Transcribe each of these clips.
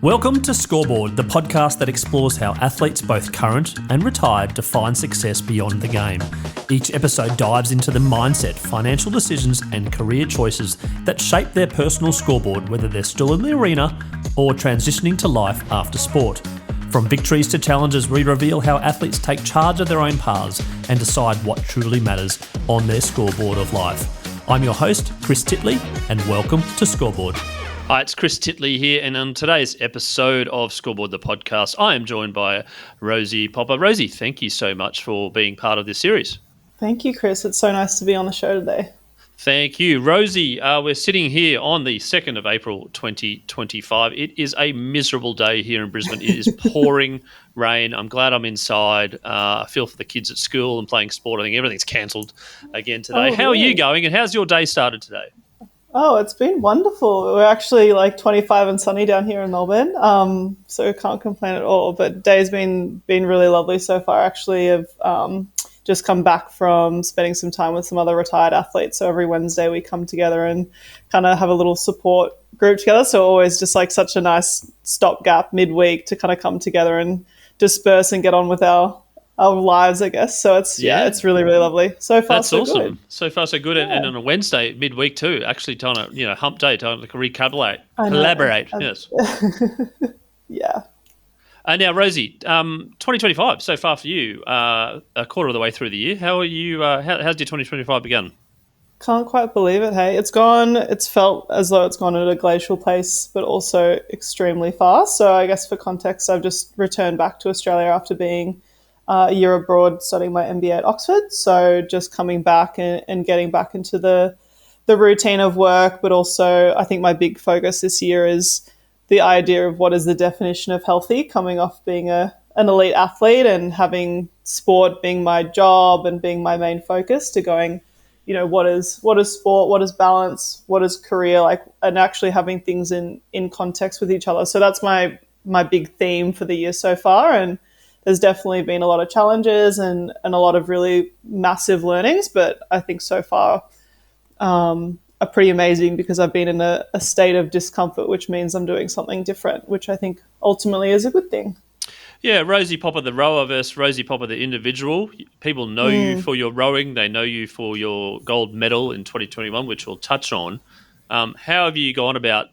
Welcome to Scoreboard, the podcast that explores how athletes both current and retired define success beyond the game. Each episode dives into the mindset, financial decisions and career choices that shape their personal scoreboard, whether they're still in the arena or transitioning to life after sport. From victories to challenges, we reveal how athletes take charge of their own paths and decide what truly matters on their scoreboard of life. I'm your host, Chris Titley, and welcome to Scoreboard. Hi, it's Chris Titley here, and on today's episode of Scoreboard, the podcast, I am joined by Rosie Popa. Rosie, thank you so much for being part of this series. Thank you, Chris. It's so nice to be on the show today. Thank you. Rosie, we're sitting here on the 2nd of April 2025. It is a miserable day here in Brisbane. It is pouring rain. I'm glad I'm inside. I feel for the kids at school and playing sport. I think everything's cancelled again today. Oh, How are you going, and how's your day started today? Oh, it's been wonderful. We're actually like 25 and sunny down here in Melbourne, so we can't complain at all. But day's been really lovely so far. Actually, I've just come back from spending some time with some other retired athletes. So every Wednesday we come together and kind of have a little support group together. So always just like such a nice stopgap midweek to kind of come together and disperse and get on with our lives, I guess. So it's it's really, really lovely. So far, that's so awesome. good. So far, so good. And on a Wednesday, midweek too, actually trying to, hump day, trying to collaborate. Yes. Yeah. Now, Rosie, 2025 so far for you, a quarter of the way through the year. How are you? How's your 2025 begun? Can't quite believe it. Hey, it's felt as though it's gone at a glacial pace, but also extremely fast. So I guess for context, I've just returned back to Australia after being a year abroad studying my MBA at Oxford. So just coming back and getting back into the routine of work, but also I think my big focus this year is the idea of what is the definition of healthy, coming off being an elite athlete and having sport being my job and being my main focus, to going, what is sport, what is balance, what is career, like, and actually having things in context with each other. So that's my big theme for the year so far. And there's definitely been a lot of challenges and a lot of really massive learnings, but I think so far are pretty amazing because I've been in a state of discomfort, which means I'm doing something different, which I think ultimately is a good thing. Yeah, Rosie Popa, the rower versus Rosie Popa, the individual. People know you for your rowing. They know you for your gold medal in 2021, which we'll touch on. How have you gone about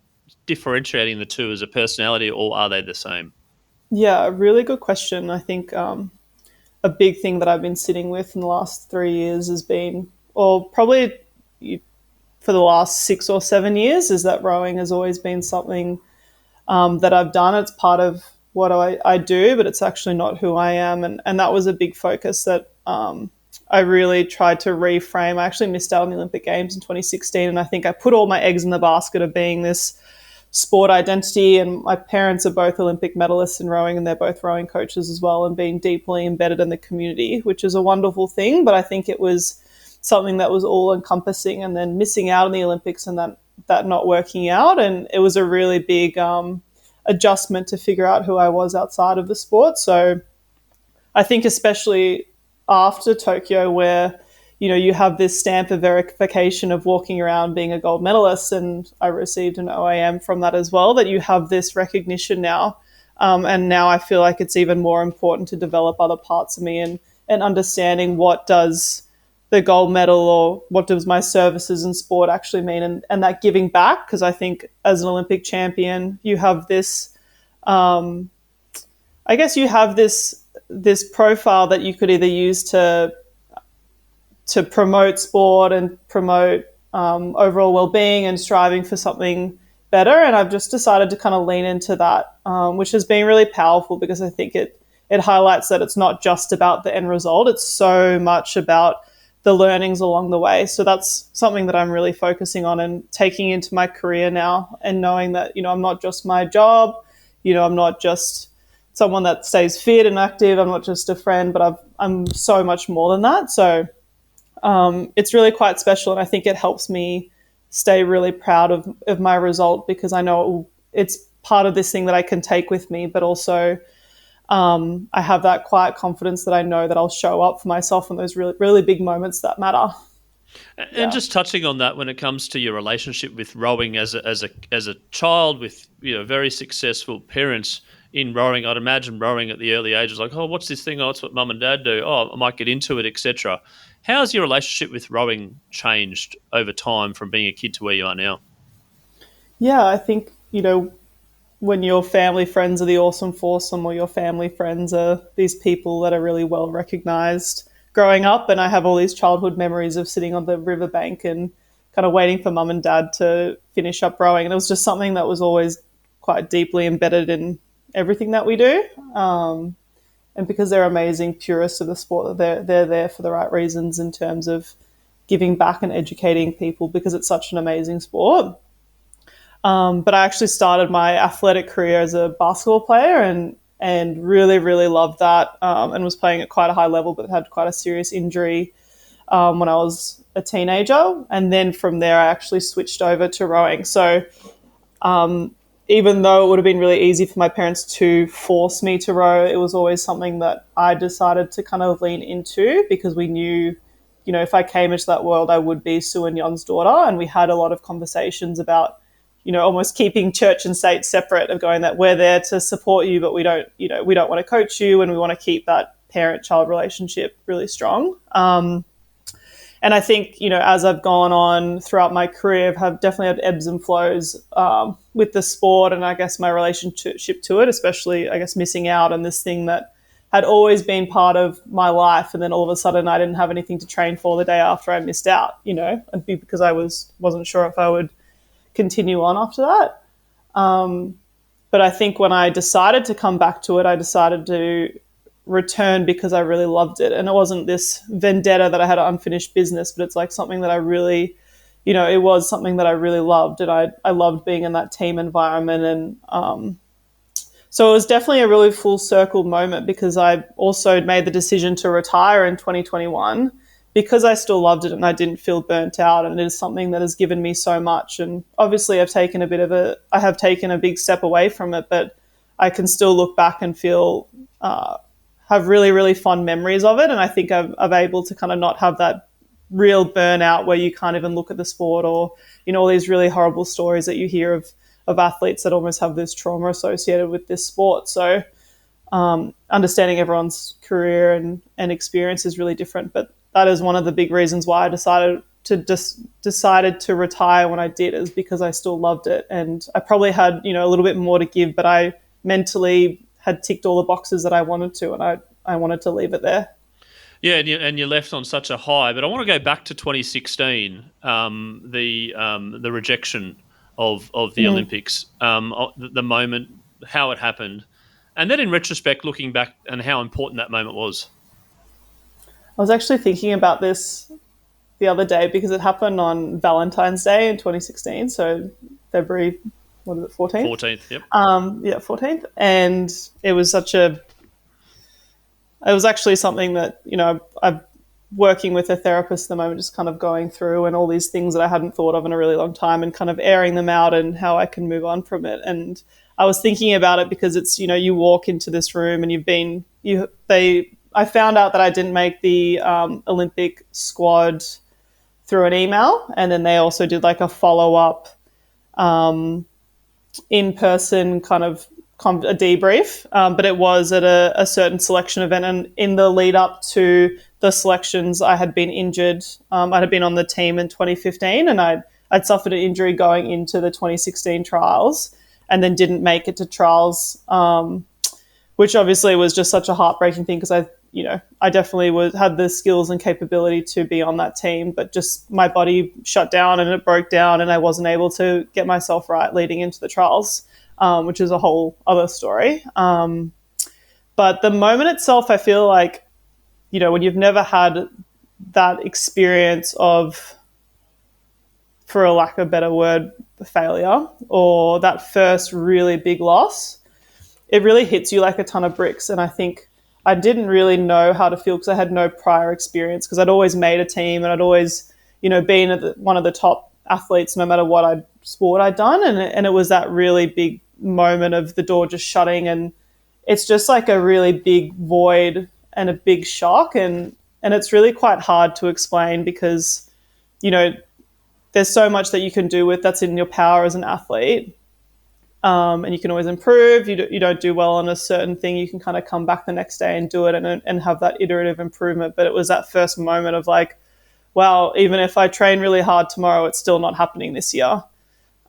differentiating the two as a personality, or are they the same? Yeah, a really good question. I think a big thing that I've been sitting with in the last 3 years has been, or probably for the last 6 or 7 years, is that rowing has always been something that I've done. It's part of what I do, but it's actually not who I am. And that was a big focus that I really tried to reframe. I actually missed out on the Olympic Games in 2016, and I think I put all my eggs in the basket of being this sport identity. And my parents are both Olympic medalists in rowing, and they're both rowing coaches as well, and being deeply embedded in the community, which is a wonderful thing. But I think it was something that was all encompassing, and then missing out on the Olympics and that not working out. And it was a really big adjustment to figure out who I was outside of the sport. So I think especially after Tokyo, where you have this stamp of verification of walking around being a gold medalist, and I received an OAM from that as well, that you have this recognition now. And now I feel like it's even more important to develop other parts of me and understanding what does the gold medal or what does my services in sport actually mean, and that giving back. Because I think as an Olympic champion, you have this, I guess you have this profile that you could either use to promote sport and promote overall well-being and striving for something better. And I've just decided to kind of lean into that, which has been really powerful, because I think it highlights that it's not just about the end result. It's so much about the learnings along the way. So that's something that I'm really focusing on and taking into my career now, and knowing that, I'm not just my job, I'm not just someone that stays fit and active, I'm not just a friend, but I'm so much more than that. So it's really quite special, and I think it helps me stay really proud of my result, because I know it's part of this thing that I can take with me, but also I have that quiet confidence that I know that I'll show up for myself in those really, really big moments that matter. And just touching on that, when it comes to your relationship with rowing as a child with very successful parents in rowing, I'd imagine rowing at the early ages, like, oh, what's this thing? Oh, it's what mum and dad do. Oh, I might get into it, etc. How's your relationship with rowing changed over time from being a kid to where you are now? Yeah, I think, when your family friends are the awesome foursome, or your family friends are these people that are really well recognized growing up. And I have all these childhood memories of sitting on the riverbank and kind of waiting for mum and dad to finish up rowing. And it was just something that was always quite deeply embedded in everything that we do. And because they're amazing purists of the sport, they're there for the right reasons in terms of giving back and educating people, because it's such an amazing sport. But I actually started my athletic career as a basketball player, and really, really loved that, and was playing at quite a high level, but had quite a serious injury when I was a teenager. And then from there, I actually switched over to rowing. So even though it would have been really easy for my parents to force me to row, it was always something that I decided to kind of lean into, because we knew, if I came into that world, I would be Sue and Yon's daughter. And we had a lot of conversations about, almost keeping church and state separate, of going that we're there to support you, but we don't want to coach you, and we want to keep that parent-child relationship really strong. And I think, as I've gone on throughout my career, I've definitely had ebbs and flows with the sport, and I guess my relationship to it, especially, I guess, missing out on this thing that had always been part of my life. And then all of a sudden I didn't have anything to train for the day after I missed out, and because I wasn't sure if I would continue on after that. But I think when I decided to come back to it, I decided to return because I really loved it. And it wasn't this vendetta that I had an unfinished business, but it's like something that I really, it was something that I really loved. And I loved being in that team environment. And so it was definitely a really full circle moment, because I also made the decision to retire in 2021 because I still loved it and I didn't feel burnt out. And it is something that has given me so much. And obviously I have taken a big step away from it, but I can still look back and feel, have really, really fond memories of it. And I think I'm able to kind of not have that real burnout where you can't even look at the sport, or, all these really horrible stories that you hear of athletes that almost have this trauma associated with this sport. So understanding everyone's career and experience is really different. But that is one of the big reasons why I decided to retire when I did, is because I still loved it. And I probably had, a little bit more to give, but I mentally had ticked all the boxes that I wanted to, and I wanted to leave it there. Yeah, and you left on such a high. But I want to go back to 2016, the rejection of the Olympics, the moment, how it happened, and then in retrospect, looking back, and how important that moment was. I was actually thinking about this the other day, because it happened on Valentine's Day in 2016, so February, 14th? 14th, yep. 14th. And it was actually something that, I'm working with a therapist at the moment, just kind of going through and all these things that I hadn't thought of in a really long time, and kind of airing them out and how I can move on from it. And I was thinking about it because it's, you walk into this room and I found out that I didn't make the Olympic squad through an email, and then they also did like a follow-up in-person kind of a debrief, but it was at a certain selection event. And in the lead up to the selections, I had been injured. I had been on the team in 2015, and I'd suffered an injury going into the 2016 trials, and then didn't make it to trials, which obviously was just such a heartbreaking thing, because I definitely had the skills and capability to be on that team, but just my body shut down and it broke down, and I wasn't able to get myself right leading into the trials, which is a whole other story. But the moment itself, I feel like, when you've never had that experience of, for a lack of a better word, failure, or that first really big loss, it really hits you like a ton of bricks. And I think I didn't really know how to feel, because I had no prior experience, because I'd always made a team and I'd always, been one of the top athletes no matter what sport I'd done. And it was that really big moment of the door just shutting, and it's just like a really big void and a big shock. And it's really quite hard to explain, because there's so much that you can do with that's in your power as an athlete. And you can always improve. You don't do well on a certain thing, you can kind of come back the next day and do it and have that iterative improvement. But it was that first moment of like, wow, even if I train really hard tomorrow, it's still not happening this year.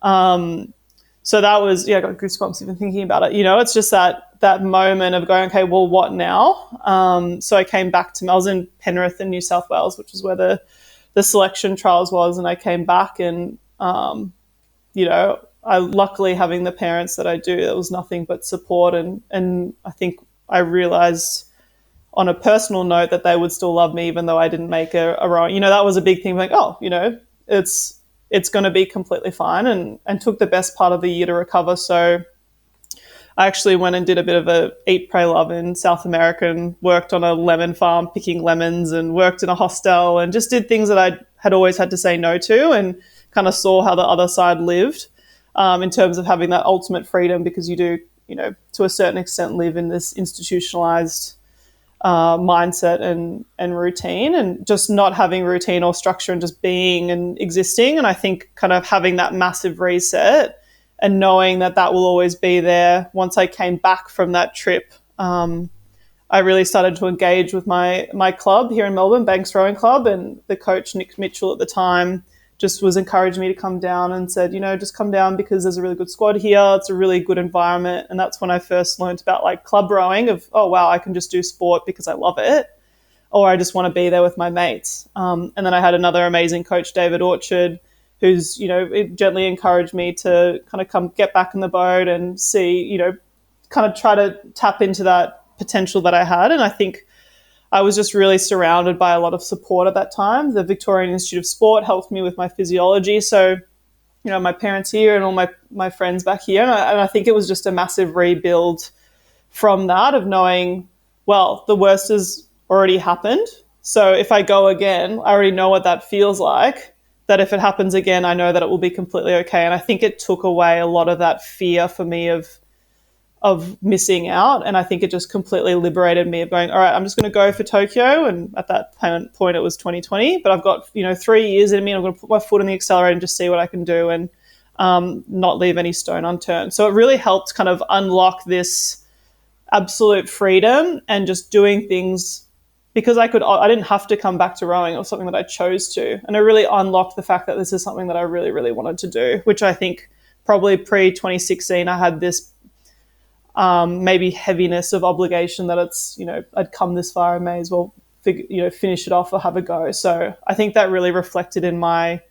So that was, I got goosebumps even thinking about it. It's just that moment of going, okay, well, what now? So I came back I was in Penrith in New South Wales, which is where the selection trials was. And I came back and, I luckily having the parents that I do, there was nothing but support. And I think I realized on a personal note that they would still love me even though I didn't make a rowing. That was a big thing. Like, it's going to be completely fine, and took the best part of the year to recover. So I actually went and did a bit of a eat, pray, love in South America and worked on a lemon farm picking lemons and worked in a hostel and just did things that I had always had to say no to, and kind of saw how the other side lived in terms of having that ultimate freedom, because you do, to a certain extent live in this institutionalized mindset and routine, and just not having routine or structure and just being and existing. And I think kind of having that massive reset and knowing that will always be there. Once I came back from that trip, I really started to engage with my club here in Melbourne, Banks Rowing Club, and the coach, Nick Mitchell at the time, just was encouraging me to come down and said, just come down because there's a really good squad here. It's a really good environment. And that's when I first learned about like club rowing of, oh, wow, I can just do sport because I love it, or I just want to be there with my mates. And then I had another amazing coach, David Orchard, who's, gently encouraged me to kind of come get back in the boat and see, kind of try to tap into that potential that I had. And I think I was just really surrounded by a lot of support at that time. The Victorian Institute of Sport helped me with my physiology. So, my parents here and all my friends back here. And I think it was just a massive rebuild from that of knowing, well, the worst has already happened. So if I go again, I already know what that feels like, that if it happens again, I know that it will be completely okay. And I think it took away a lot of that fear for me of missing out. And I think it just completely liberated me of going, all right, I'm just going to go for Tokyo. And at that point, it was 2020, but I've got, 3 years in me, and I'm going to put my foot on the accelerator and just see what I can do and not leave any stone unturned. So it really helped kind of unlock this absolute freedom and just doing things because I didn't have to come back to rowing. It was something that I chose to. And it really unlocked the fact that this is something that I really, really wanted to do, which I think probably pre-2016, I had this maybe heaviness of obligation that it's, I'd come this far, I may as well finish it off or have a go. So I think that really reflected in my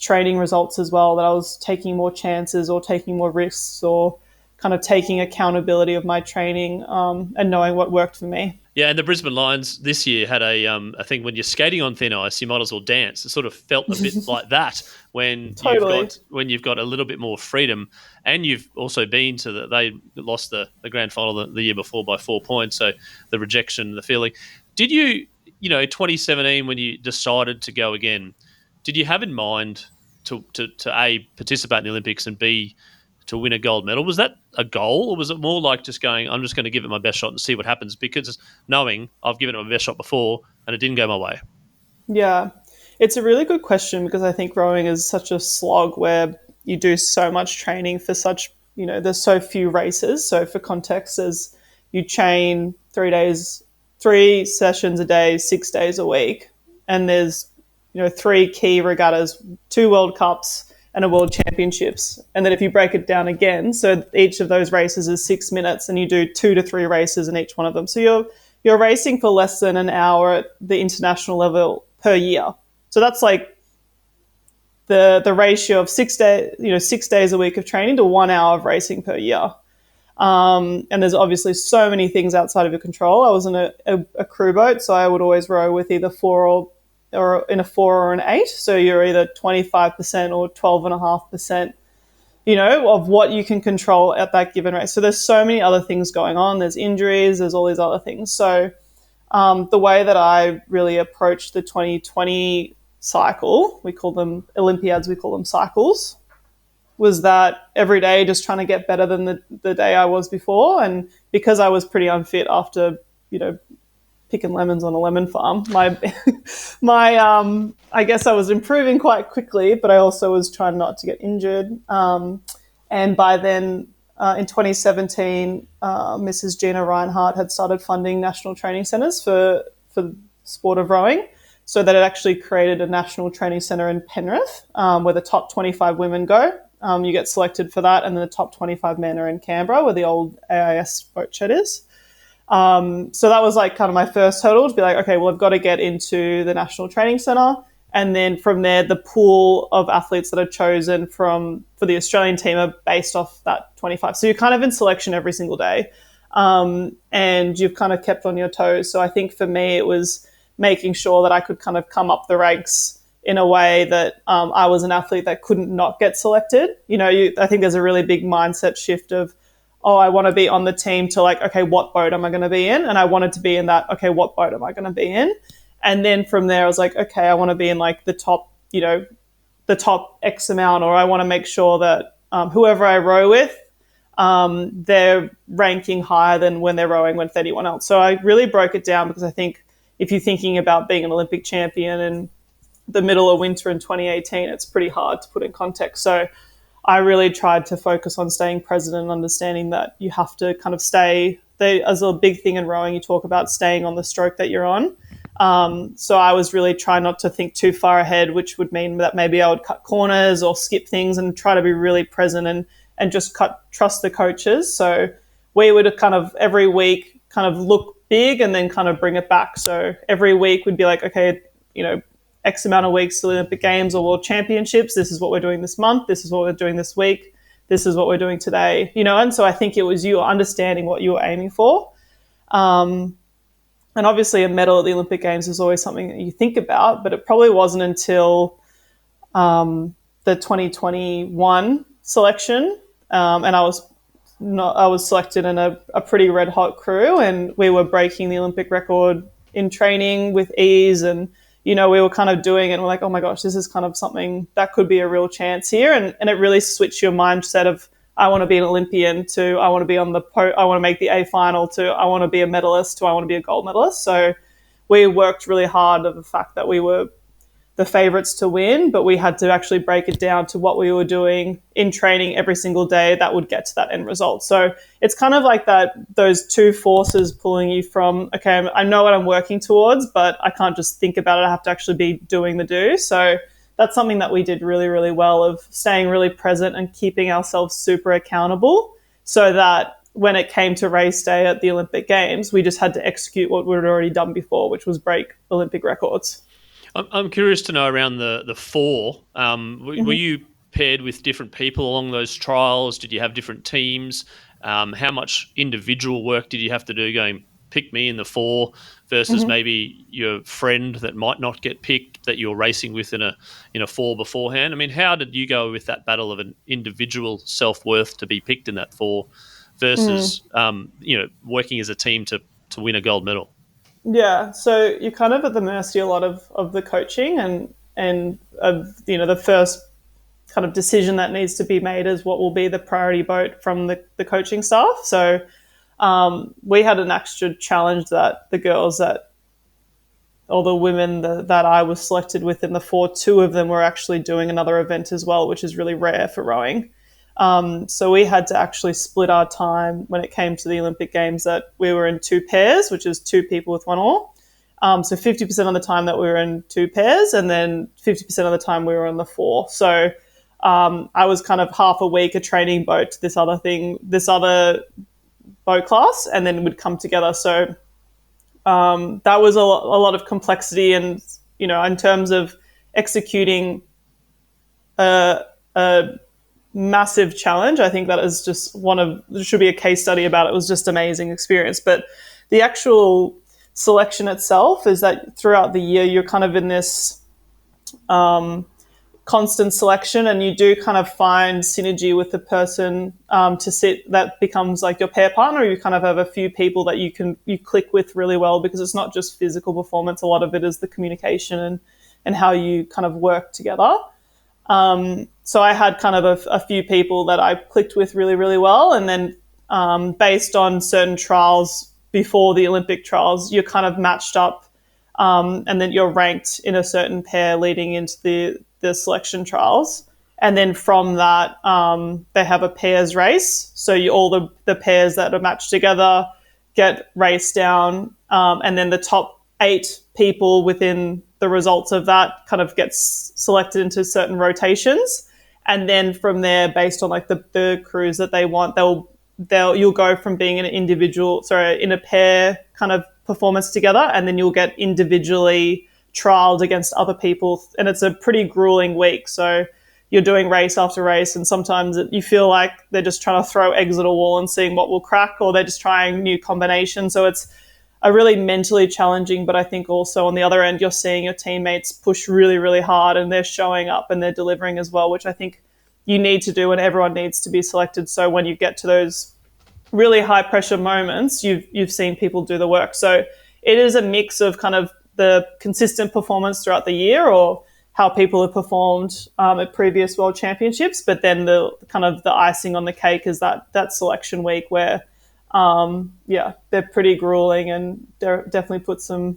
training results as well, that I was taking more chances or taking more risks or kind of taking accountability of my training and knowing what worked for me. Yeah, and the Brisbane Lions this year had a thing when you're skating on thin ice, you might as well dance. It sort of felt a bit like that when totally. you've got a little bit more freedom, and you've also been to they lost the grand final the year before by 4 points. So the rejection, the feeling. Did you 2017 when you decided to go again? Did you have in mind to A, participate in the Olympics and B, to win a gold medal? Was that a goal, or was it more like just going, I'm just going to give it my best shot and see what happens, because knowing I've given it my best shot before and it didn't go my way? Yeah, it's a really good question, because I think rowing is such a slog where you do so much training for such, there's so few races. So for context, as you train 3 days, 3 sessions a day, 6 days a week, and there's, 3 key regattas, 2 World Cups, and a World Championships. And then if you break it down again, so each of those races is 6 minutes, and you do 2 to 3 races in each one of them. So you're racing for less than an hour at the international level per year. So that's like the ratio of 6 days a week of training to 1 hour of racing per year. And there's obviously so many things outside of your control. I was in a crew boat, so I would always row with either 4 or in a 4 or an 8. So you're either 25% or 12.5%, of what you can control at that given race. So there's so many other things going on. There's injuries, there's all these other things. So the way that I really approached the 2020 cycle, we call them Olympiads, we call them cycles, was that every day just trying to get better than the day I was before. And because I was pretty unfit after, picking lemons on a lemon farm. I guess I was improving quite quickly, but I also was trying not to get injured. And by then, in 2017, Mrs. Gina Reinhardt had started funding national training centres for the sport of rowing. So that it actually created a national training centre in Penrith, where the top 25 women go. You get selected for that, and then the top 25 men are in Canberra, where the old AIS boat shed is. So that was like kind of my first hurdle to be like, okay, well, I've got to get into the National Training Centre. And then from there, the pool of athletes that are chosen for the Australian team are based off that 25. So you're kind of in selection every single day. And you've kind of kept on your toes. So I think for me, it was making sure that I could kind of come up the ranks in a way that I was an athlete that couldn't not get selected. I think there's a really big mindset shift of, I want to be on the team to like, okay, what boat am I going to be in? And I wanted to be in that, okay, what boat am I going to be in? And then from there, I was like, okay, I want to be in like the top X amount, or I want to make sure that whoever I row with, they're ranking higher than when they're rowing with anyone else. So I really broke it down, because I think if you're thinking about being an Olympic champion in the middle of winter in 2018, it's pretty hard to put in context. So I really tried to focus on staying present and understanding that you have to kind of as a big thing in rowing, you talk about staying on the stroke that you're on. So I was really trying not to think too far ahead, which would mean that maybe I would cut corners or skip things, and try to be really present and just trust the coaches. So we would kind of every week kind of look big and then kind of bring it back. So every week we'd be like, okay, X amount of weeks to the Olympic Games or World Championships. This is what we're doing this month. This is what we're doing this week. This is what we're doing today. And so I think it was you understanding what you were aiming for. And obviously a medal at the Olympic Games is always something that you think about, but it probably wasn't until the 2021 selection, and I was selected in a pretty red hot crew, and we were breaking the Olympic record in training with ease, and we were kind of doing it, and we're like, oh my gosh, this is kind of something that could be a real chance here, and it really switched your mindset of, I want to be an Olympian, to I want to be on I want to make the A final, to I want to be a medalist, to I want to be a gold medalist. So we worked really hard of the fact that we were the favourites to win, but we had to actually break it down to what we were doing in training every single day that would get to that end result. So it's kind of like those two forces pulling you from, okay, I know what I'm working towards, but I can't just think about it. I have to actually be doing the do. So that's something that we did really, really well, of staying really present and keeping ourselves super accountable, so that when it came to race day at the Olympic Games, we just had to execute what we'd already done before, which was break Olympic records. I'm curious to know around the four. Were you paired with different people along those trials? Did you have different teams? How much individual work did you have to do going, pick me in the four, versus maybe your friend that might not get picked that you're racing with in a four beforehand? I mean, how did you go with that battle of an individual self-worth to be picked in that four versus working as a team to win a gold medal? Yeah, so you're kind of at the mercy a lot of the coaching and of the first kind of decision that needs to be made is what will be the priority boat from the coaching staff. So we had an extra challenge that the girls or the women that I was selected with in the four, two of them were actually doing another event as well, which is really rare for rowing. So we had to actually split our time when it came to the Olympic Games, that we were in two pairs, which is two people with one oar. So 50% of the time that we were in two pairs, and then 50% of the time we were on the four. So I was kind of half a week a training boat to this other boat class, and then would come together. So that was a lot of complexity, and in terms of executing a massive challenge. I think that is just there should be a case study about it. It was just an amazing experience. But the actual selection itself is that throughout the year, you're kind of in this constant selection, and you do kind of find synergy with the person to sit that becomes like your pair partner. You kind of have a few people that you click with really well, because it's not just physical performance. A lot of it is the communication and how you kind of work together. So I had kind of a few people that I clicked with really, really well. And then based on certain trials before the Olympic trials, you're kind of matched up, and then you're ranked in a certain pair leading into the selection trials. And then from that, they have a pairs race. So all the pairs that are matched together get raced down, and then the top 8 people within the results of that kind of gets selected into certain rotations. And then from there, based on like the crews that they want, you'll go from being in a pair kind of performance together, and then you'll get individually trialed against other people. And it's a pretty grueling week. So you're doing race after race, and sometimes you feel like they're just trying to throw eggs at a wall and seeing what will crack, or they're just trying new combinations. So it's a really mentally challenging, but I think also on the other end, you're seeing your teammates push really, really hard, and they're showing up and they're delivering as well, which I think you need to do, and everyone needs to be selected. So when you get to those really high pressure moments, you've seen people do the work. So it is a mix of kind of the consistent performance throughout the year, or how people have performed at previous world championships, but then the kind of the icing on the cake is that selection week where, they're pretty grueling, and definitely put some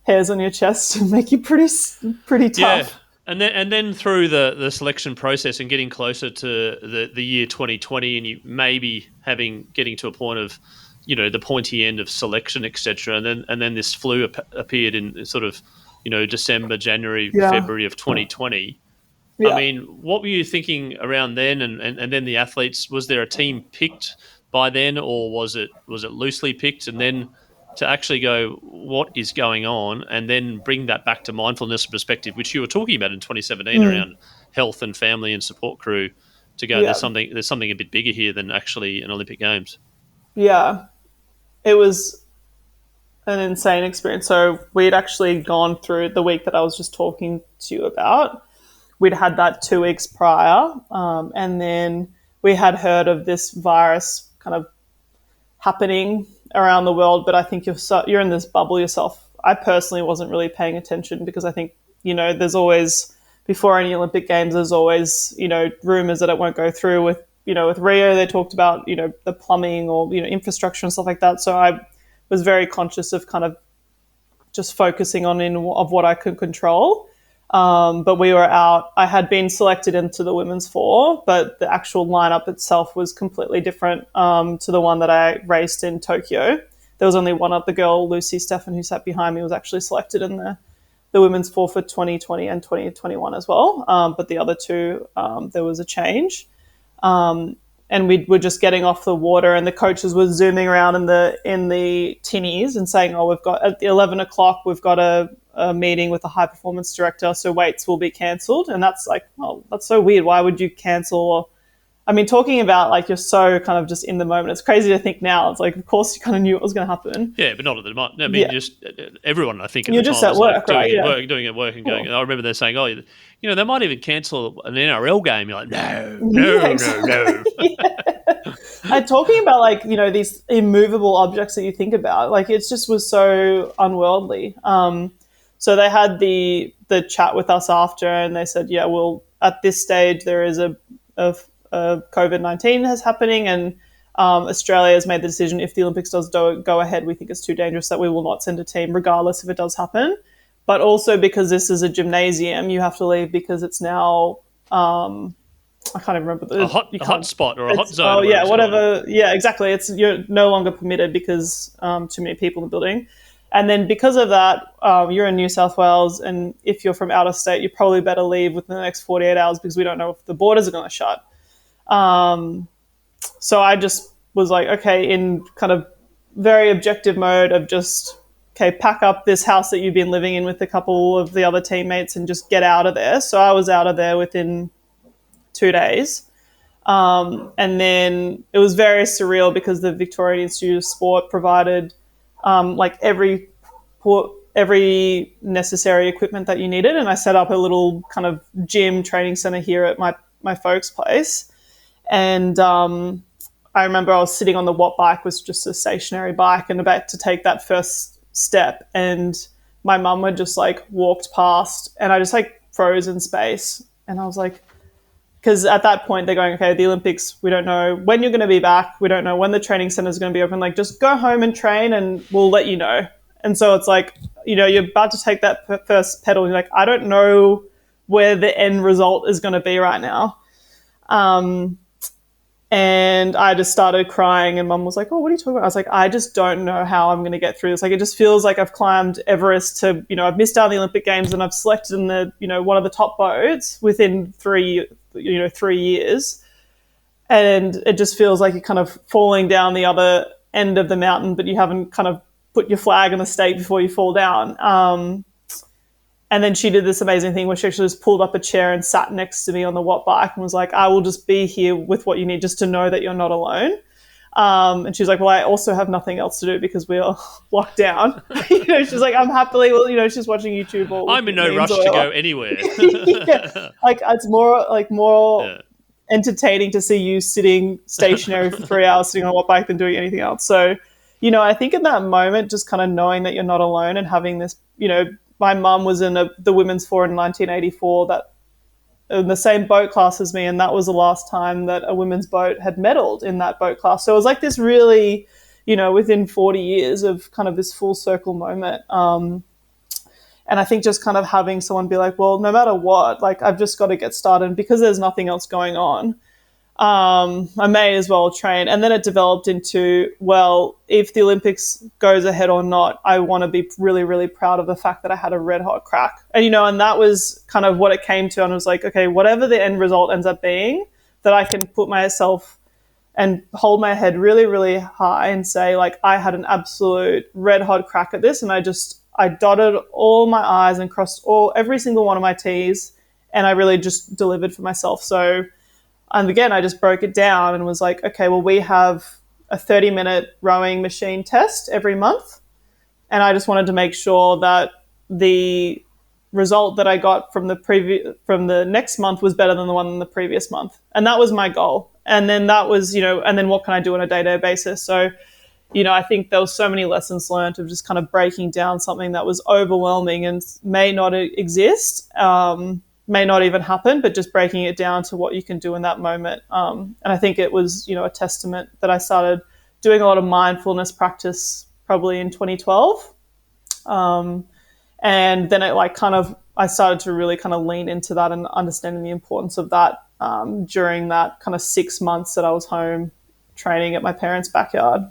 hairs on your chest and make you pretty tough. Yeah. And then through the selection process and getting closer to the year 2020, and you maybe getting to a point of, the pointy end of selection, etc. And then this flu appeared in sort of, December, January, February of 2020. Yeah. I mean, what were you thinking around then? And then the athletes, was there a team picked by then, or was it loosely picked? And then to actually go, what is going on? And then bring that back to mindfulness perspective, which you were talking about in 2017 around health and family and support crew, to go, there's something a bit bigger here than actually an Olympic Games. Yeah, it was an insane experience. So we'd actually gone through the week that I was just talking to you about. We'd had that 2 weeks prior, and then we had heard of this virus kind of happening around the world, but I think you're in this bubble yourself. I personally wasn't really paying attention, because I think, there's always, before any Olympic Games, there's always, rumors that it won't go through. With Rio, they talked about, the plumbing or, infrastructure and stuff like that. So I was very conscious of kind of just focusing on of what I could control. But we were out. I had been selected into the women's 4, but the actual lineup itself was completely different to the one that I raced in Tokyo. There was only one other girl, Lucy Stefan, who sat behind me, was actually selected in the women's 4 for 2020 and 2021 as well. But the other 2, there was a change. And we were just getting off the water, and the coaches were zooming around in the tinnies and saying, we've got at 11 o'clock, we've got a meeting with the high performance director, so weights will be cancelled. And that's like, that's so weird. Why would you cancel? I mean, talking about like, you're so kind of just in the moment. It's crazy to think now. It's like, of course you kind of knew it was going to happen. Yeah, but not at the moment. I mean, just everyone, I think, at you're the just time at work, right? doing it work and going. And I remember they're saying, they might even cancel an NRL game. You're like, no. And talking about like, these immovable objects that you think about, like it just was so unworldly. So they had the chat with us after, and they said, well, at this stage there is a COVID-19 is happening, and Australia has made the decision, if the Olympics does go ahead, we think it's too dangerous, that we will not send a team regardless if it does happen. But also because this is a gymnasium, you have to leave, because it's now I can't even remember a hot spot or a hot zone. Oh yeah, whatever. Yeah, exactly. You're no longer permitted because too many people in the building. And then because of that, you're in New South Wales, and if you're from out of state, you probably better leave within the next 48 hours, because we don't know if the borders are going to shut. So I just was like, okay, in kind of very objective mode of just, okay, pack up this house that you've been living in with a couple of the other teammates and just get out of there. So I was out of there within 2 days. And then it was very surreal, because the Victorian Institute of Sport provided like every necessary equipment that you needed. And I set up a little kind of gym training center here at my folks' place. And I remember I was sitting on the Watt bike, was just a stationary bike, and about to take that first step. And my mum had just like walked past, and I just like froze in space. And I was like, because at that point they're going, okay, the Olympics, we don't know when you're going to be back. We don't know when the training center is going to be open. Like, just go home and train and we'll let you know. And so it's like, you're about to take that first pedal and you're like, I don't know where the end result is going to be right now. And I just started crying and Mum was like, oh, what are you talking about? I was like, I just don't know how I'm going to get through this. Like, it just feels like I've climbed Everest to, I've missed out on the Olympic Games and I've selected in the, one of the top boats within 3 years. And it just feels like you're kind of falling down the other end of the mountain, but you haven't kind of put your flag in the stake before you fall down. And then she did this amazing thing where she actually just pulled up a chair and sat next to me on the Watt bike and was like, I will just be here with what you need just to know that you're not alone. And she was like, well, I also have nothing else to do because we are locked down. She's like, I'm happily, she's watching YouTube. Or I'm in no rush to go anywhere. Yeah. Like, it's more entertaining to see you sitting stationary for 3 hours sitting on a Watt bike than doing anything else. So, I think in that moment, just kind of knowing that you're not alone and having this, my mum was in the women's four in 1984 that in the same boat class as me, and that was the last time that a women's boat had medalled in that boat class. So it was like this really, within 40 years of kind of this full circle moment. And I think just kind of having someone be like, well, no matter what, like, I've just got to get started. And because there's nothing else going on, I may as well train. And then it developed into, well, if the Olympics goes ahead or not, I want to be really, really proud of the fact that I had a red hot crack. And, and that was kind of what it came to. And I was like, okay, whatever the end result ends up being, that I can put myself and hold my head really, really high and say, like, I had an absolute red hot crack at this. And I dotted all my I's and crossed every single one of my T's. And I really just delivered for myself. So, and again, I just broke it down and was like, okay, well, we have a 30-minute rowing machine test every month. And I just wanted to make sure that the result that I got from the next month was better than the one in the previous month. And that was my goal. And then that was, and then what can I do on a day-to-day basis? So, I think there was so many lessons learned of just kind of breaking down something that was overwhelming and may not exist, may not even happen, but just breaking it down to what you can do in that moment. And I think it was, a testament that I started doing a lot of mindfulness practice probably in 2012. And then it I started to really kind of lean into that and understanding the importance of that during that kind of 6 months that I was home training at my parents' backyard.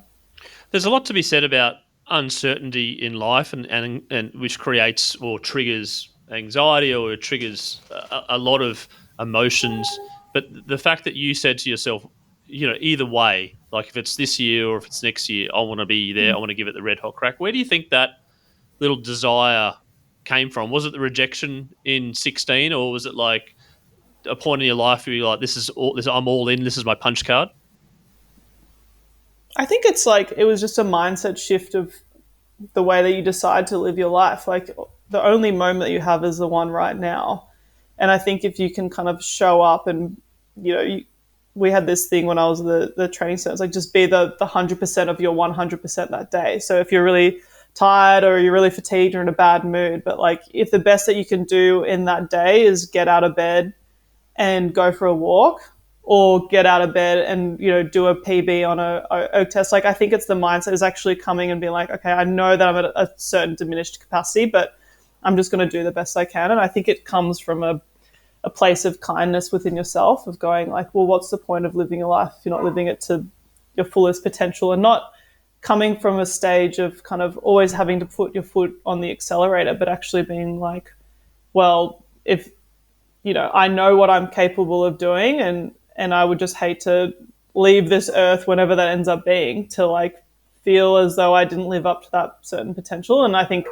There's a lot to be said about uncertainty in life and which creates or triggers anxiety or it triggers a lot of emotions. But the fact that you said to yourself, either way, like if it's this year or if it's next year, I want to be there. I want to give it the red hot crack. Where do you think that little desire came from? Was it the rejection in 16 or was it like a point in your life where you're like, I'm all in, this is my punch card? I think it's like, it was just a mindset shift of the way that you decide to live your life. Like, the only moment that you have is the one right now. And I think if you can kind of show up and, we had this thing when I was the training center, it's like just be the 100% of your 100% that day. So if you're really tired or you're really fatigued or in a bad mood, but like if the best that you can do in that day is get out of bed and go for a walk or get out of bed and, do a PB on a oak test, like I think it's the mindset is actually coming and being like, okay, I know that I'm at a certain diminished capacity, but I'm just going to do the best I can. And I think it comes from a place of kindness within yourself of going like, well, what's the point of living a life if you're not living it to your fullest potential, and not coming from a stage of kind of always having to put your foot on the accelerator, but actually being like, well, if, I know what I'm capable of doing and I would just hate to leave this earth whenever that ends up being to like feel as though I didn't live up to that certain potential. And I think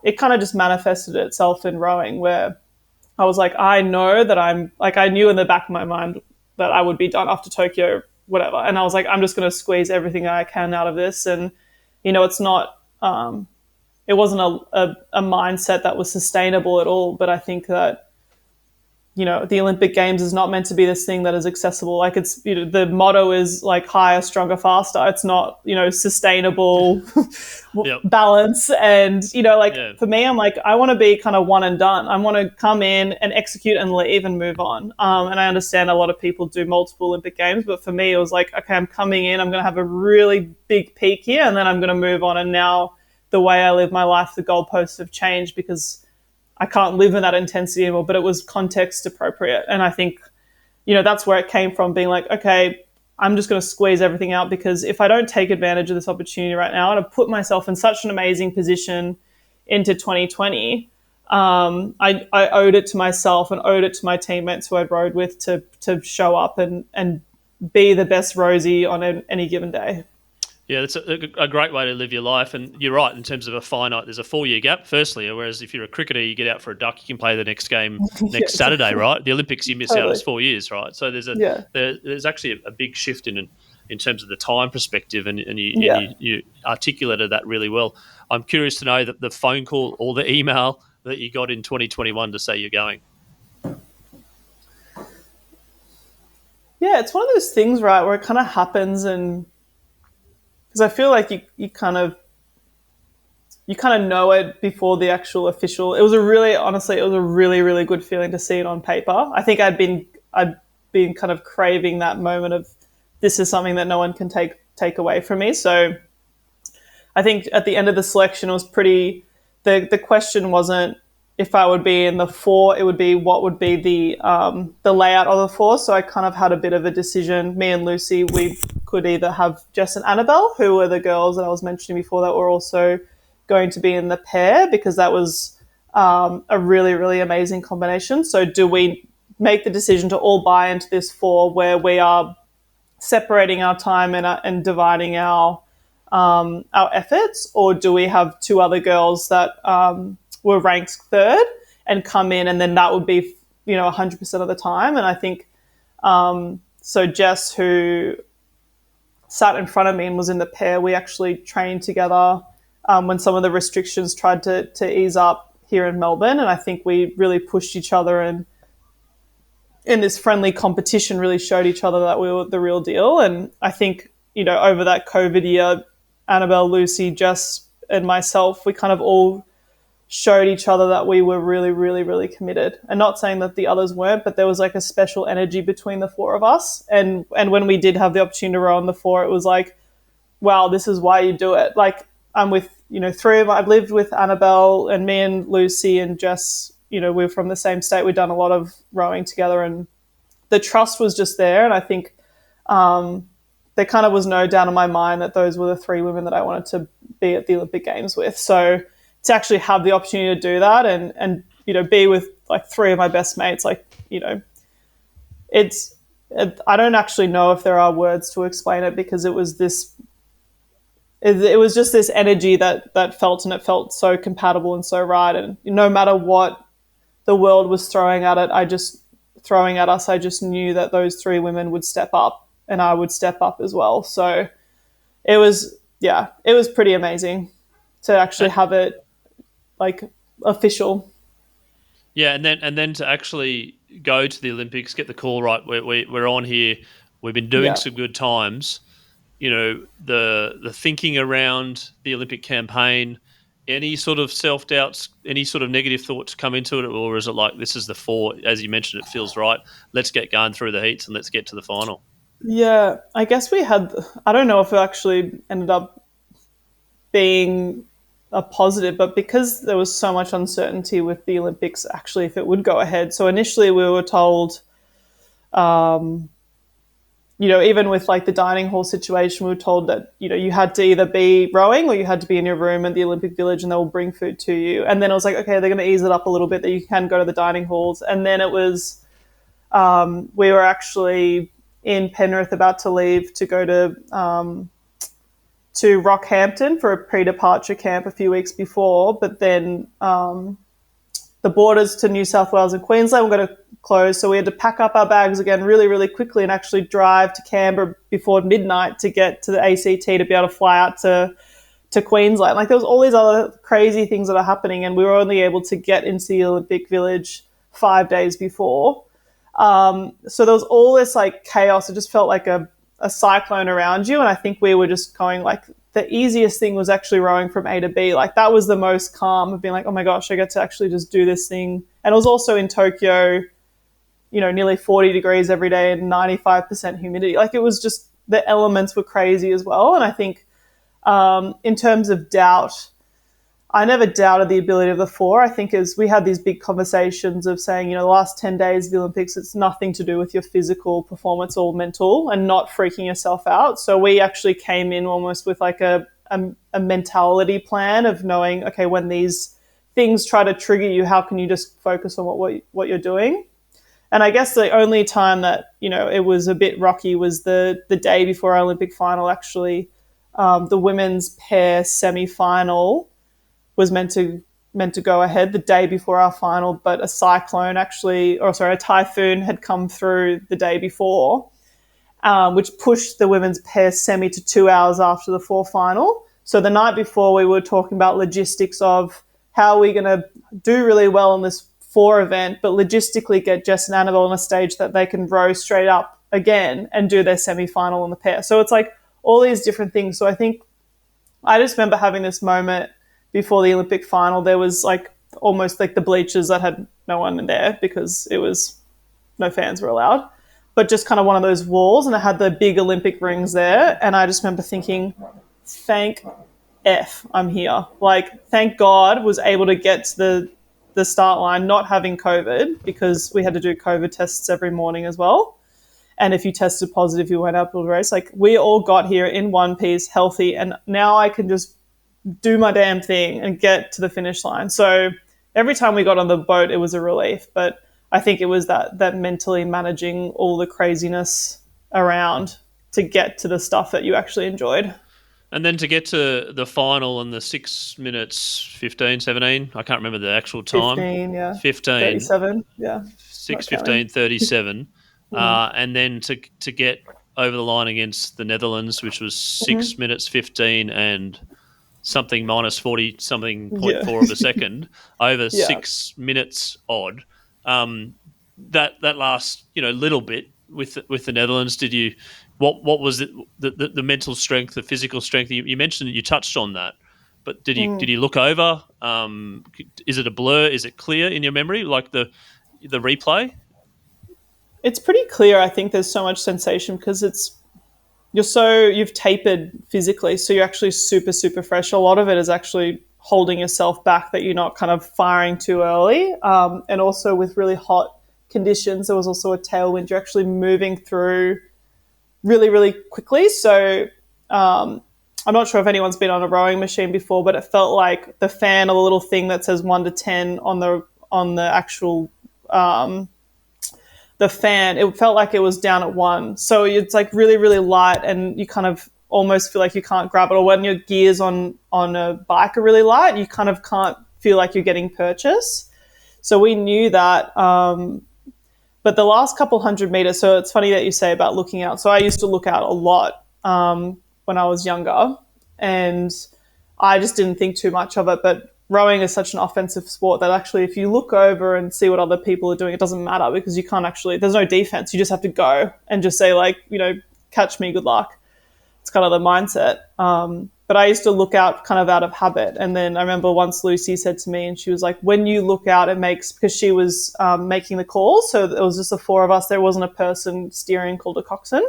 it kind of just manifested itself in rowing where I was like, I know that I knew in the back of my mind that I would be done after Tokyo, whatever. And I was like, I'm just going to squeeze everything I can out of this. And, it's not, it wasn't a mindset that was sustainable at all. But I think that the Olympic Games is not meant to be this thing that is accessible. Like it's, the motto is like higher, stronger, faster. It's not, sustainable Yep. balance. And, Yeah. for me, I'm like, I want to be kind of one and done. I want to come in and execute and leave and move on. And I understand a lot of people do multiple Olympic Games, but for me, it was like, okay, I'm coming in, I'm going to have a really big peak here, and then I'm going to move on. And now the way I live my life, the goalposts have changed because I can't live in that intensity anymore, but it was context appropriate. And I think, that's where it came from, being like, okay, I'm just going to squeeze everything out, because if I don't take advantage of this opportunity right now, and I put myself in such an amazing position into 2020, I owed it to myself and owed it to my teammates who I'd rode with to show up and be the best Rosie on any given day. Yeah, that's a great way to live your life. And you're right, in terms of a finite, there's a 4-year gap, firstly, whereas if you're a cricketer, you get out for a duck, you can play the next game next Saturday, right? The Olympics, you miss out, it's 4 years, right? So there's actually a big shift in terms of the time perspective, and you articulated that really well. I'm curious to know that the phone call or the email that you got in 2021 to say you're going. Yeah, it's one of those things, right, where it kind of happens, and because I feel like you kind of know it before the actual official. It was a really really good feeling to see it on paper. I think I'd been kind of craving that moment of, this is something that no one can take away from me. So I think at the end of the selection, it was pretty. The question wasn't if I would be in the 4, it would be what would be the layout of the 4. So I kind of had a bit of a decision. Me and Lucy, we could either have Jess and Annabelle, who were the girls that I was mentioning before that were also going to be in the pair, because that was a really, really amazing combination. So do we make the decision to all buy into this 4, where we are separating our time and dividing our efforts, or do we have 2 other girls that were ranked 3rd and come in, and then that would be 100% of the time? And I think so Jess, who sat in front of me and was in the pair, we actually trained together when some of the restrictions tried to ease up here in Melbourne, and I think we really pushed each other, and in this friendly competition really showed each other that we were the real deal. And I think over that COVID year, Annabelle, Lucy, Jess and myself, we kind of all showed each other that we were really, really, really committed. And not saying that the others weren't, but there was like a special energy between the 4 of us. And when we did have the opportunity to row on the 4, it was like, wow, this is why you do it. Like, I'm with, 3 of I've lived with Annabelle, and me and Lucy and Jess, we're from the same state. We've done a lot of rowing together, and the trust was just there. And I think there kind of was no doubt in my mind that those were the 3 women that I wanted to be at the Olympic Games with. So to actually have the opportunity to do that and be with like 3 of my best mates, like, I don't actually know if there are words to explain it, because it was just this energy that felt, and it felt so compatible and so right. And no matter what the world was throwing at us, I just knew that those 3 women would step up, and I would step up as well. So it was pretty amazing to actually have it like official. Yeah, and then to actually go to the Olympics, get the call right. We're on here. We've been doing some good times. The thinking around the Olympic campaign, any sort of self-doubts, any sort of negative thoughts come into it, or is it like, this is the 4, as you mentioned, it feels right, let's get going through the heats and let's get to the final? Yeah, I guess I don't know if it actually ended up being a positive, but because there was so much uncertainty with the Olympics, actually, if it would go ahead. So initially we were told, even with like the dining hall situation, we were told that, you had to either be rowing or you had to be in your room at the Olympic Village, and they will bring food to you. And then it was like, okay, they're going to ease it up a little bit that you can go to the dining halls. And then it was, we were actually in Penrith about to leave to go to Rockhampton for a pre-departure camp a few weeks before, but then the borders to New South Wales and Queensland were going to close, so we had to pack up our bags again really, really quickly and actually drive to Canberra before midnight to get to the ACT to be able to fly out to Queensland. Like, there was all these other crazy things that are happening, and we were only able to get into the Olympic Village 5 days before. So there was all this like chaos. It just felt like a cyclone around you. And I think we were just going like, the easiest thing was actually rowing from A to B. Like that was the most calm of being like, oh my gosh, I get to actually just do this thing. And it was also in Tokyo, nearly 40 degrees every day and 95% humidity. Like it was just, the elements were crazy as well. And I think in terms of doubt, I never doubted the ability of the four. I think as we had these big conversations of saying, the last 10 days of the Olympics, it's nothing to do with your physical performance or mental and not freaking yourself out. So we actually came in almost with like a mentality plan of knowing, okay, when these things try to trigger you, how can you just focus on what you're doing? And I guess the only time that, it was a bit rocky was the day before our Olympic final, actually. The women's pair semi-final was meant to go ahead the day before our final, but a typhoon had come through the day before, which pushed the women's pair semi to 2 hours after the four final. So the night before we were talking about logistics of how are we going to do really well in this four event, but logistically get Jess and Annabelle on a stage that they can row straight up again and do their semi-final in the pair. So it's like all these different things. So I think I just remember having this moment before the Olympic final. There was like almost like the bleachers that had no one in there because it was no fans were allowed, but just kind of one of those walls, and it had the big Olympic rings there. And I just remember thinking, thank F I'm here. Like, thank God was able to get to the start line not having COVID, because we had to do COVID tests every morning as well. And if you tested positive, you went up to the race. Like, we all got here in one piece, healthy, and now I can just do my damn thing and get to the finish line. So every time we got on the boat, it was a relief. But I think it was that mentally managing all the craziness around to get to the stuff that you actually enjoyed. And then to get to the final in the 6 minutes 15, 17, I can't remember the actual time. 15, yeah. 15. 37, yeah. 6:15, 37. And then to get over the line against the Netherlands, which was 6 minutes 15 and something minus 40 something 0.4 of a second, over 6 minutes odd. That last little bit with the Netherlands, did you? What was it? The mental strength, the physical strength? You mentioned that you touched on that, but did you look over? Is it a blur? Is it clear in your memory, like the replay? It's pretty clear. I think there's so much sensation because you've tapered physically, so you're actually super, super fresh. A lot of it is actually holding yourself back, that you're not kind of firing too early. And also with really hot conditions, there was also a tailwind. You're actually moving through really, really quickly. So I'm not sure if anyone's been on a rowing machine before, but it felt like the fan, or the little thing that says 1 to 10 on the actual the fan, it felt like it was down at 1. So it's like really, really light, and you kind of almost feel like you can't grab it. Or when your gears on a bike are really light, you kind of can't feel like you're getting purchase. So we knew that. But the last couple 100 meters, so it's funny that you say about looking out. So I used to look out a lot when I was younger, and I just didn't think too much of it. But rowing is such an offensive sport that actually if you look over and see what other people are doing, it doesn't matter, because you can't actually, there's no defense. You just have to go and just say, like, catch me, good luck. It's kind of the mindset. But I used to look out kind of out of habit. And then I remember once Lucy said to me, and she was like, when you look out, it makes, because she was making the calls. So it was just the four of us. There wasn't a person steering called a coxswain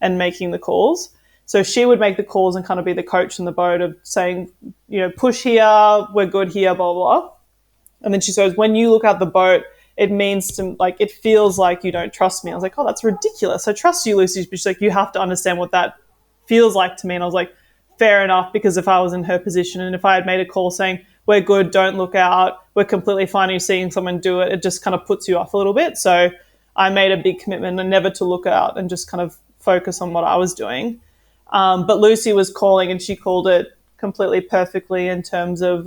and making the calls. So she would make the calls and kind of be the coach in the boat of saying, push here, we're good here, blah, blah, blah. And then she says, when you look out the boat, it means to, like, it feels like you don't trust me. I was like, oh, that's ridiculous. I trust you, Lucy. But she's like, you have to understand what that feels like to me. And I was like, fair enough, because if I was in her position and if I had made a call saying, we're good, don't look out, we're completely fine, you're seeing someone do it, it just kind of puts you off a little bit. So I made a big commitment and never to look out and just kind of focus on what I was doing. But Lucy was calling, and she called it completely perfectly in terms of,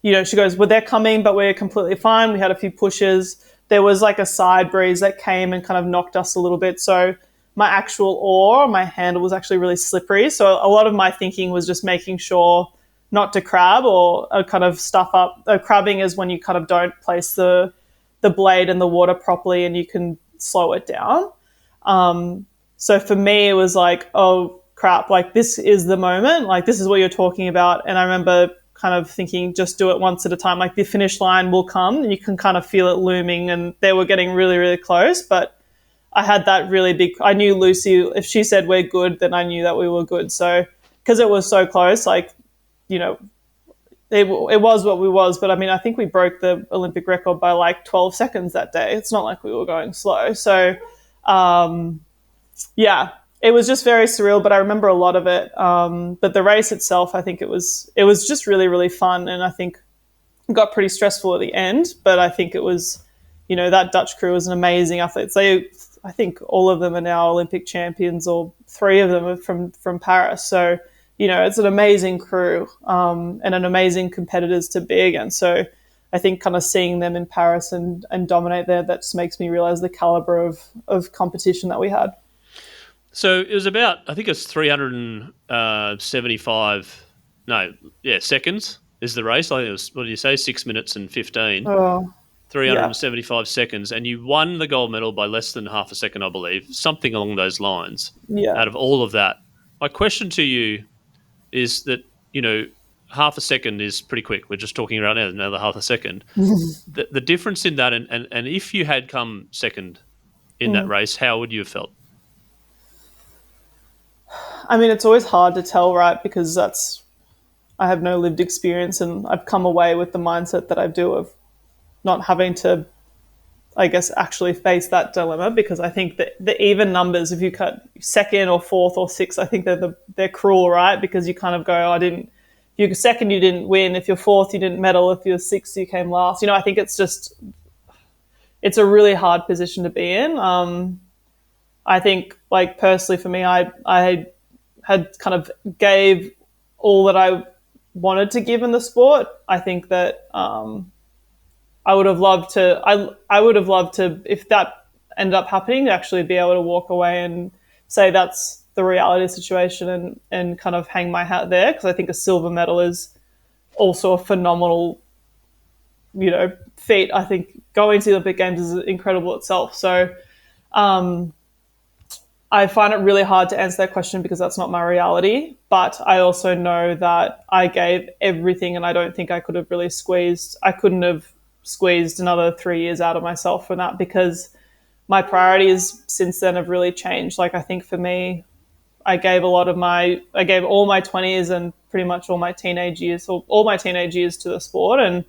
she goes, well, they're coming, but we're completely fine. We had a few pushes. There was like a side breeze that came and kind of knocked us a little bit. So my actual oar, my handle was actually really slippery. So a lot of my thinking was just making sure not to crab or kind of stuff up. Crabbing is when you kind of don't place the the blade in the water properly and you can slow it down. So for me, it was like, oh crap, like this is the moment, like this is what you're talking about. And I remember kind of thinking, just do it once at a time, like the finish line will come and you can kind of feel it looming, and they were getting really, really close. But I had that really big, I knew Lucy, if she said we're good, then I knew that we were good. So, because it was so close, like, you know, it was what we was. But I mean, I think we broke the Olympic record by like 12 seconds that day. It's not like we were going slow. So, yeah, it was just very surreal, but I remember a lot of it. But the race itself, I think it was just really, really fun. And I think it got pretty stressful at the end, but I think it was, you know, that Dutch crew was an amazing athlete. I think all of them are now Olympic champions, or 3 of them are from Paris. So, you know, it's an amazing crew, and an amazing competitors to be against. So I think kind of seeing them in Paris and dominate there, that just makes me realize the caliber of competition that we had. So it was about, I think it was 375, seconds is the race. I think it was, what did you say, 6 minutes and 15. 375 seconds, and you won the gold medal by less than half a second, I believe, something along those lines. Out of all of that, my question to you is that, you know, half a second is pretty quick. We're just talking about another half a second. The difference in that, and if you had come second in that race, how would you have felt? I mean, it's always hard to tell, right? Because I have no lived experience, and I've come away with the mindset that I do of not having to, I guess, actually face that dilemma, because I think that the even numbers, if you cut second or fourth or sixth, I think they're cruel, right? Because you kind of go, if you're second, you didn't win. If you're fourth, you didn't medal. If you're sixth, you came last. You know, I think it's a really hard position to be in. I think, like, personally for me, I had kind of gave all that I wanted to give in the sport. I think that I would have loved to, if that ended up happening, to actually be able to walk away and say that's the reality of the situation, and kind of hang my hat there, because I think a silver medal is also a phenomenal, you know, feat. I think going to the Olympic Games is incredible itself. So I find it really hard to answer that question, because that's not my reality. But I also know that I gave everything, and I don't think I couldn't have squeezed another 3 years out of myself for that, because my priorities since then have really changed. Like, I think for me, I gave all my 20s and pretty much all my teenage years to the sport. And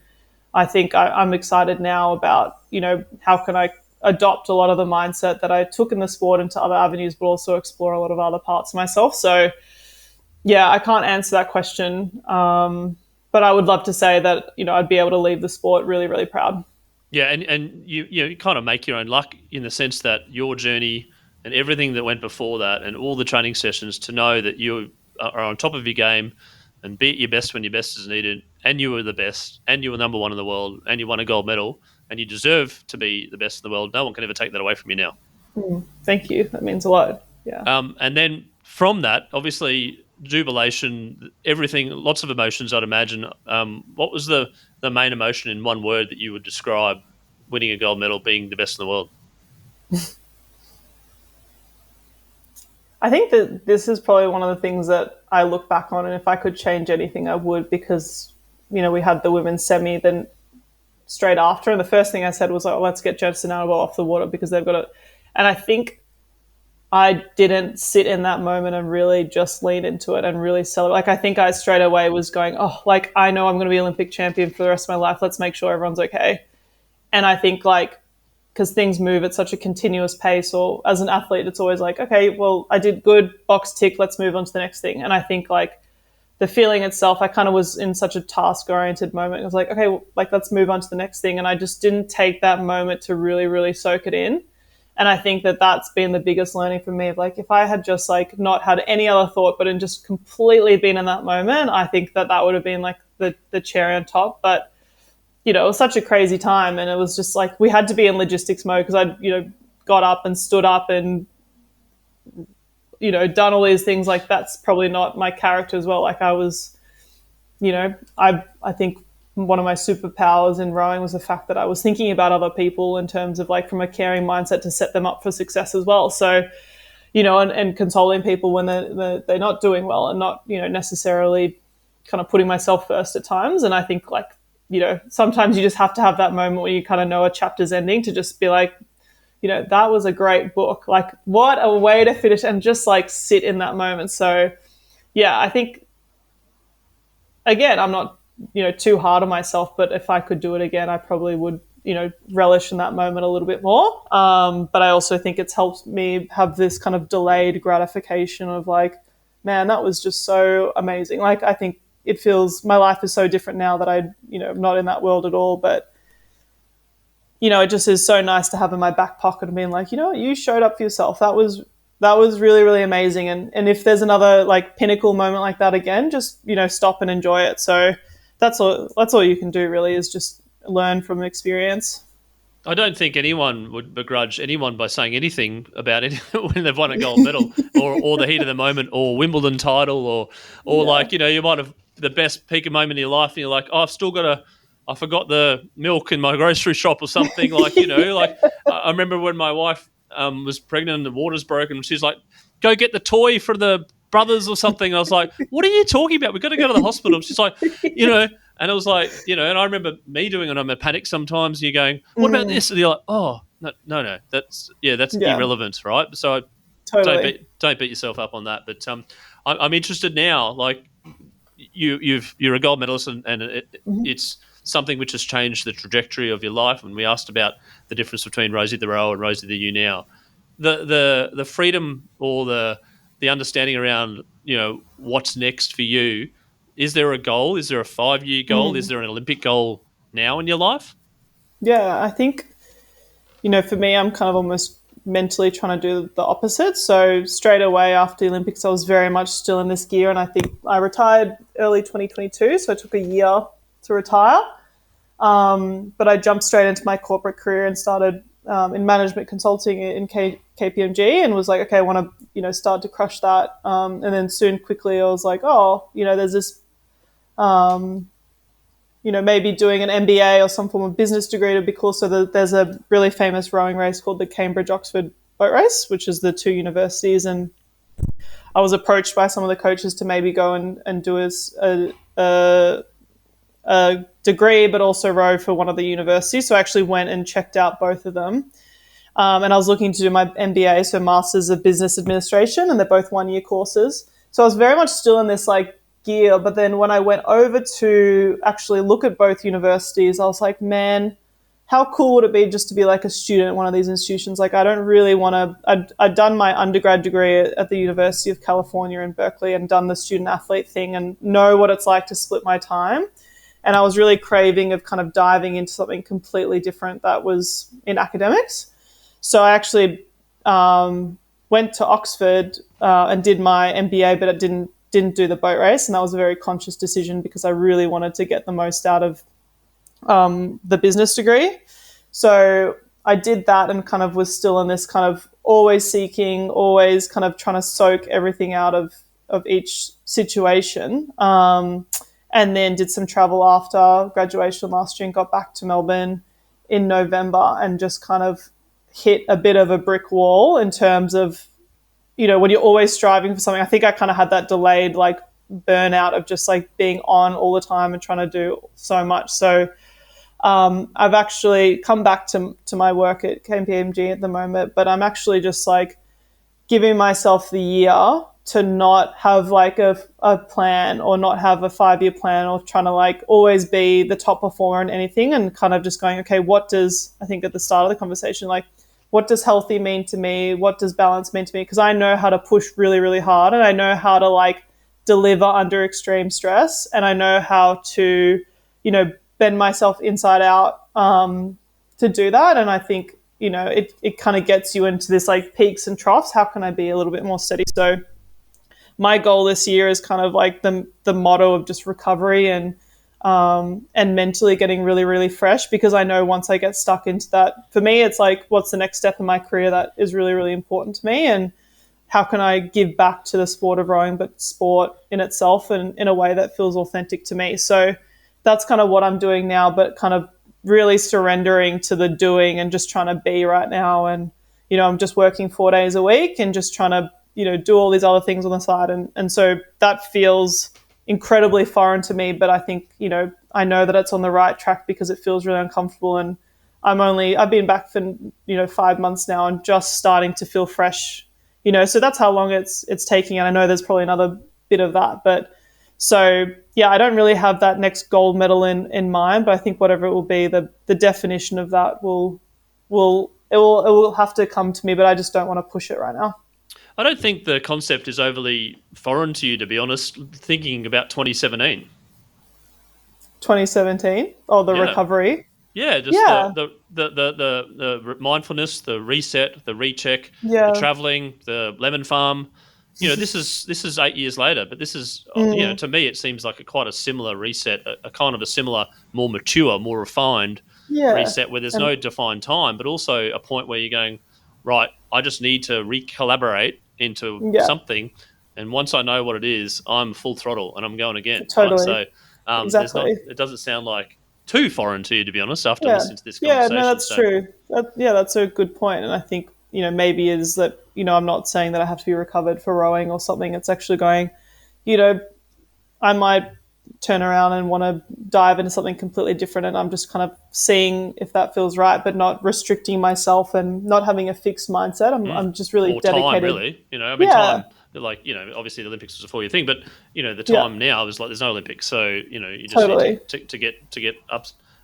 I think I'm excited now about, you know, how can I adopt a lot of the mindset that I took in the sport into other avenues, but also explore a lot of other parts of myself. So yeah, I can't answer that question. But I would love to say that, you know, I'd be able to leave the sport really, really proud. Yeah, and you kind of make your own luck, in the sense that your journey and everything that went before that, and all the training sessions, to know that you are on top of your game and be at your best when your best is needed, and you were the best, and you were number one in the world, and you won a gold medal, and you deserve to be the best in the world. No one can ever take that away from you now. Thank you. That means a lot. Yeah. And then from that, obviously, jubilation, everything, lots of emotions, I'd imagine. What was the main emotion in one word that you would describe winning a gold medal, being the best in the world? I think that this is probably one of the things that I look back on, and if I could change anything, I would, because, you know, we had the women's semi then straight after, and the first thing I said was, let's get Jess and Annabelle off the water, because they've got it. And I think I didn't sit in that moment and really just lean into it and really celebrate. Like, I think I straight away was going, like, I know I'm going to be Olympic champion for the rest of my life. Let's make sure everyone's okay. And I think, like, because things move at such a continuous pace, or as an athlete, it's always like, okay, well, I did good, box tick, let's move on to the next thing. And I think, like, the feeling itself, I kind of was in such a task-oriented moment. It was like, okay, well, like, let's move on to the next thing. And I just didn't take that moment to really, really soak it in. And I think that that's been the biggest learning for me. Of, like, if I had just, like, not had any other thought, but just completely been in that moment, I think that would have been, like, the cherry on top. But, you know, it was such a crazy time, and it was just like we had to be in logistics mode, because I'd, you know, got up and stood up and, you know, done all these things. Like, that's probably not my character as well. Like, I was, you know, I think one of my superpowers in rowing was the fact that I was thinking about other people in terms of like from a caring mindset to set them up for success as well. So, and consoling people when they're not doing well and not, necessarily kind of putting myself first at times. And I think like, sometimes you just have to have that moment where you kind of know a chapter's ending to just be like, that was a great book. Like what a way to finish and just like sit in that moment. So yeah, I think, again, I'm not, too hard on myself, but if I could do it again, I probably would, relish in that moment a little bit more. But I also think it's helped me have this kind of delayed gratification of like, man, that was just so amazing. Like, I think it feels, my life is so different now that I'm not in that world at all. But, it just is so nice to have in my back pocket and being like, you showed up for yourself. That was really, really amazing. And if there's another like pinnacle moment like that again, just, stop and enjoy it. So that's all you can do really, is just learn from experience. I don't think anyone would begrudge anyone by saying anything about it when they've won a gold medal or the heat of the moment or Wimbledon title or like, you might have the best peak of moment in your life and you're like, oh, I forgot the milk in my grocery shop or something. Like, like I remember when my wife was pregnant and the water's broken, she's like, go get the toy for the brothers or something. And I was like, what are you talking about? We've got to go to the hospital. She's like, and it was like, and I remember me doing it. I'm a panic sometimes. And you're going, what about this? And you're like, oh, no, that's irrelevant, right? So totally. don't beat yourself up on that. But I'm interested now. Like you're a gold medalist, and it's something which has changed the trajectory of your life. And we asked about the difference between Rosie the rower and Rosie the you now. The freedom or the understanding around what's next for you. Is there a goal? Is there a 5-year goal? Is there an Olympic goal now in your life? Yeah, I think, for me, I'm kind of almost mentally trying to do the opposite. So straight away after the Olympics, I was very much still in this gear. And I think I retired early 2022. So I took a year to retire. But I jumped straight into my corporate career and started in management consulting in KPMG and was like, okay, I want to, start to crush that. And then quickly I was like, oh, there's this, maybe doing an MBA or some form of business degree would be cool. So there's a really famous rowing race called the Cambridge-Oxford boat race, which is the two universities. And I was approached by some of the coaches to maybe go and do a degree, but also row for one of the universities. So I actually went and checked out both of them. And I was looking to do my MBA, so Masters of Business Administration, and they're both 1-year courses. So I was very much still in this like gear. But then when I went over to actually look at both universities, I was like, man, how cool would it be just to be like a student at one of these institutions? Like, I don't really want to, I'd done my undergrad degree at the University of California in Berkeley and done the student athlete thing and know what it's like to split my time. And I was really craving of kind of diving into something completely different that was in academics. So I actually went to Oxford and did my MBA, but it didn't do the boat race. And that was a very conscious decision because I really wanted to get the most out of the business degree. So I did that and kind of was still in this kind of always seeking, always kind of trying to soak everything out of each situation. And then did some travel after graduation last year and got back to Melbourne in November and just kind of hit a bit of a brick wall in terms of, when you're always striving for something. I think I kind of had that delayed like burnout of just like being on all the time and trying to do so much. So I've actually come back to my work at KPMG at the moment, but I'm actually just like giving myself the year to not have like a plan or not have a 5-year plan or trying to like always be the top performer in anything and kind of just going, okay, I think at the start of the conversation, like, what does healthy mean to me? What does balance mean to me? Because I know how to push really, really hard and I know how to like deliver under extreme stress and I know how to, bend myself inside out to do that. And I think, it kind of gets you into this like peaks and troughs. How can I be a little bit more steady? So my goal this year is kind of like the motto of just recovery and mentally getting really, really fresh, because I know once I get stuck into that, for me, it's like, what's the next step in my career that is really, really important to me? And how can I give back to the sport of rowing, but sport in itself and in a way that feels authentic to me? So that's kind of what I'm doing now, but kind of really surrendering to the doing and just trying to be right now. And, I'm just working 4 days a week and just trying to, do all these other things on the side. And so that feels incredibly foreign to me, but I think, I know that it's on the right track because it feels really uncomfortable. And I've been back for, 5 months now and just starting to feel fresh, so that's how long it's taking. And I know there's probably another bit of that, but so yeah, I don't really have that next gold medal in mind, but I think whatever it will be, the definition of that will have to come to me, but I just don't want to push it right now. I don't think the concept is overly foreign to you, to be honest, thinking about 2017. 2017? Oh, the recovery? Yeah, just the mindfulness, the reset, the recheck, the traveling, the lemon farm. This is 8 years later, but this is, to me, it seems like quite a similar reset, a kind of a similar, more mature, more refined reset where there's no defined time, but also a point where you're going, right, I just need to recollaborate into something. And once I know what it is, I'm full throttle and I'm going again. Totally. Right? So exactly. it doesn't sound like too foreign to you, to be honest, after listening to this conversation. Yeah, no, that's true. That's a good point. And I think, maybe is that, I'm not saying that I have to be recovered for rowing or something. It's actually going, I might turn around and want to dive into something completely different. And I'm just kind of seeing if that feels right, but not restricting myself and not having a fixed mindset. I'm just really dedicated. Time, really. Time. Like, obviously the Olympics was a 4-year thing, but the time now is like there's no Olympics, so you just need to get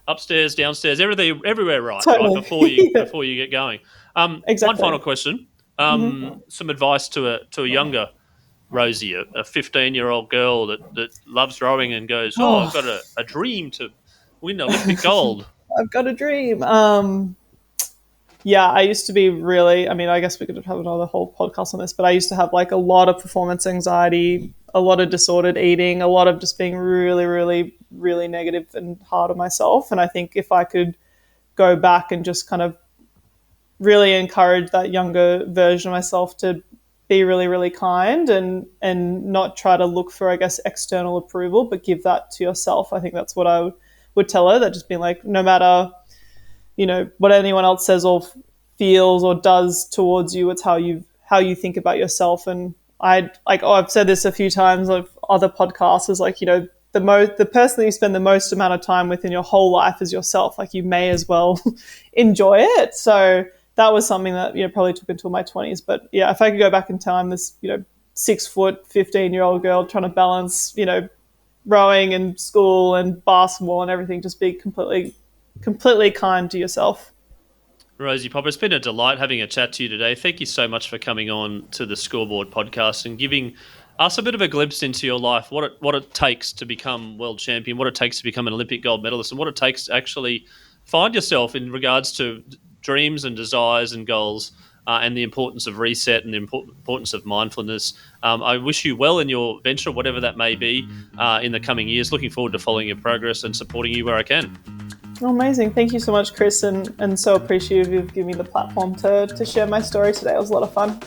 upstairs, downstairs, everywhere right before you get going. Exactly. One final question. Some advice to a younger Rosie, a 15-year-old girl that loves rowing and goes, I've got a dream to win Olympic gold. I've got a dream. I used to be really, I guess we could have another whole podcast on this, but I used to have like a lot of performance anxiety, a lot of disordered eating, a lot of just being really, really, really negative and hard on myself. And I think if I could go back and just kind of really encourage that younger version of myself to be really, really kind and not try to look for, I guess, external approval, but give that to yourself. I think that's what I would tell her, that just being like, no matter, what anyone else says or feels or does towards you, it's how you think about yourself. And I've said this a few times of other podcasts, is like, the person that you spend the most amount of time with in your whole life is yourself. Like, you may as well enjoy it. So that was something that, probably took until my 20s. But yeah, if I could go back in time, this, 6 foot, 15-year-old girl trying to balance, rowing and school and basketball and everything, just be completely kind to yourself. Rosie Popa, it's been a delight having a chat to you today. Thank you so much for coming on to the Scoreboard podcast and giving us a bit of a glimpse into your life, what it takes to become world champion, what it takes to become an Olympic gold medalist, and what it takes to actually find yourself in regards to dreams and desires and goals, and the importance of reset and the importance of mindfulness. I wish you well in your venture, whatever that may be, in the coming years. Looking forward to following your progress and supporting you where I can. Oh, amazing. Thank you so much, Chris, and so appreciative of giving me the platform to share my story today. It was a lot of fun.